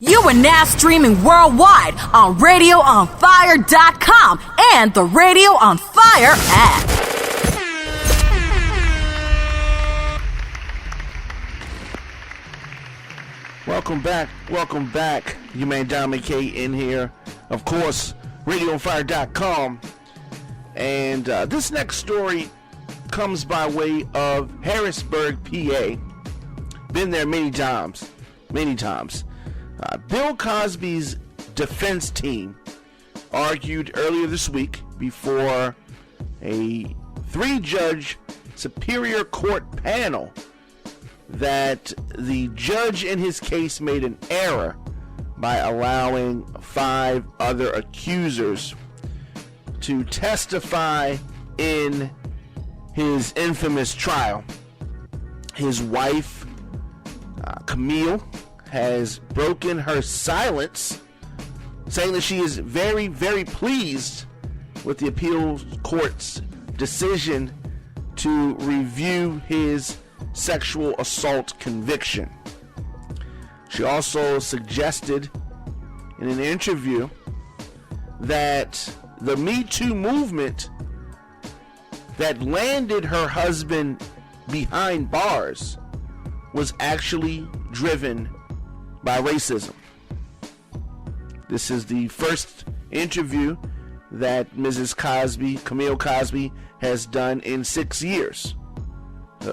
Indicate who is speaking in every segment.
Speaker 1: You are now streaming worldwide on RadioOnFire.com and the Radio on Fire app.
Speaker 2: Welcome back. You may Dominic in here. Of course, RadioOnFire.com. And this next story comes by way of Harrisburg, PA. Been there many times. Bill Cosby's defense team argued earlier this week before a 3-judge Superior Court panel that the judge in his case made an error by allowing 5 other accusers to testify in his infamous trial. His wife, Camille, has broken her silence, saying that she is very, very pleased with the appeals court's decision to review his sexual assault conviction. She also suggested in an interview that the Me Too movement that landed her husband behind bars was actually driven by racism. This is the first interview that Mrs. Cosby, Camille Cosby, has done in 6 years.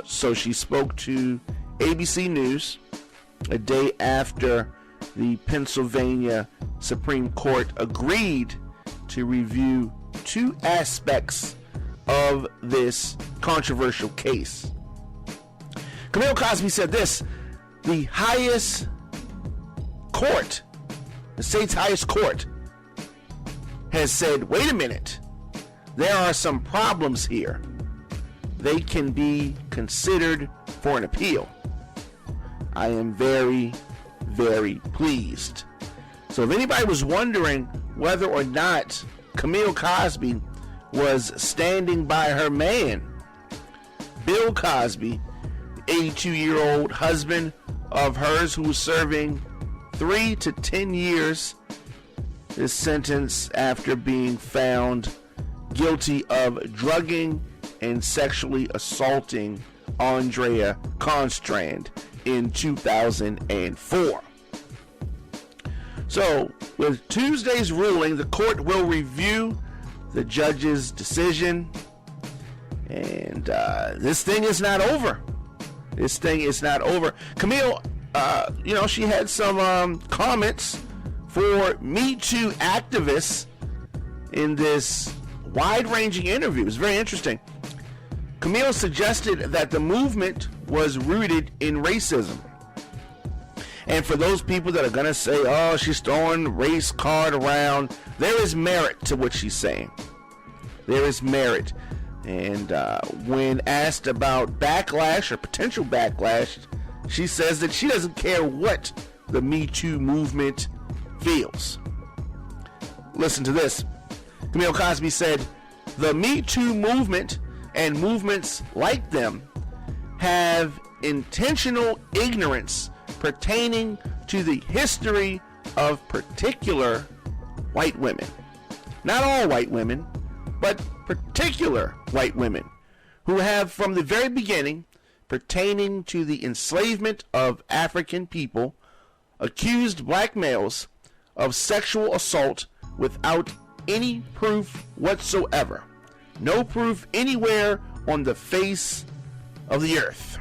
Speaker 2: So she spoke to ABC News a day after the Pennsylvania Supreme Court agreed to review 2 aspects of this controversial case. Camille Cosby said this: the highest court, the state's highest court, has said, wait a minute, there are some problems here. They can be considered for an appeal. I am very, very pleased. So if anybody was wondering whether or not Camille Cosby was standing by her man, Bill Cosby, 82-year-old husband of hers who was serving 3 to 10 years is sentenced after being found guilty of drugging and sexually assaulting Andrea Constrand in 2004. So, with Tuesday's ruling, the court will review the judge's decision, and this thing is not over. Camille, she had some comments for Me Too activists in this wide-ranging interview. It was very interesting. Camille suggested that the movement was rooted in racism. And for those people that are going to say, oh, she's throwing race card around, there is merit to what she's saying. There is merit. And when asked about backlash or potential backlash, she says that she doesn't care what the Me Too movement feels. Listen to this. Camille Cosby said, the Me Too movement and movements like them have intentional ignorance pertaining to the history of particular white women. Not all white women, but particular white women who have from the very beginning, pertaining to the enslavement of African people, accused black males of sexual assault without any proof whatsoever. No proof anywhere on the face of the earth.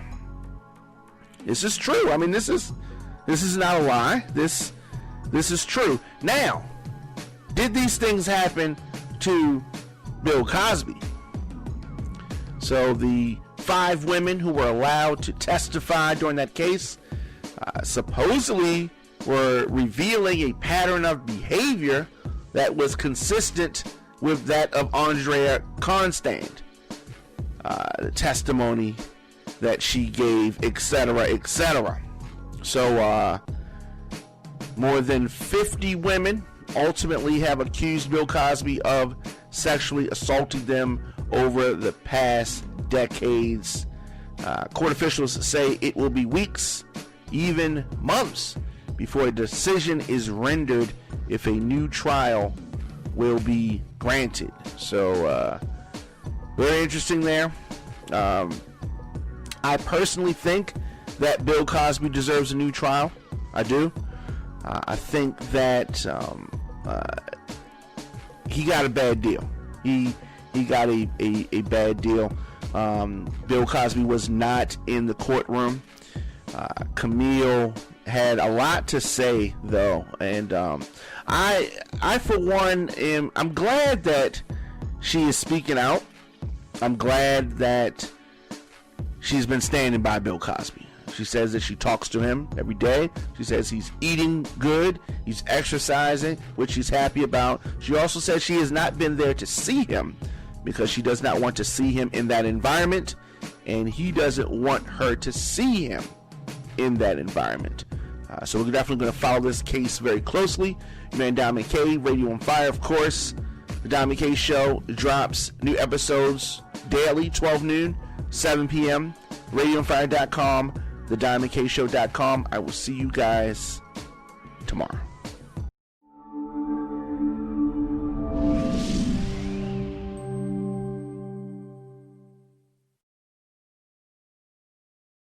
Speaker 2: This is true. I mean, this is not a lie. This is true. Now, did these things happen to Bill Cosby? So the 5 women who were allowed to testify during that case supposedly were revealing a pattern of behavior that was consistent with that of Andrea Constrand, the testimony that she gave, etc., etc. So more than 50 women ultimately have accused Bill Cosby of sexually assaulting them over the past decades. Court officials say it will be weeks, even months, before a decision is rendered if a new trial will be granted. So, very interesting there. I personally think that Bill Cosby deserves a new trial. I do. I think that he got a bad deal. He got a bad deal. Bill Cosby was not in the courtroom. Camille had a lot to say, though, and I for one I'm glad that she is speaking out. I'm glad that she's been standing by Bill Cosby. She says that she talks to him every day. She says he's eating good, he's exercising, which she's happy about. She also says she has not been there to see him because she does not want to see him in that environment, and he doesn't want her to see him in that environment. So we're definitely going to follow this case very closely. Your man Diamond K, Radio on Fire, of course. The Diamond K Show drops new episodes daily, 12 noon, 7 p.m. RadioonFire.com, TheDiamondKShow.com. I will see you guys tomorrow.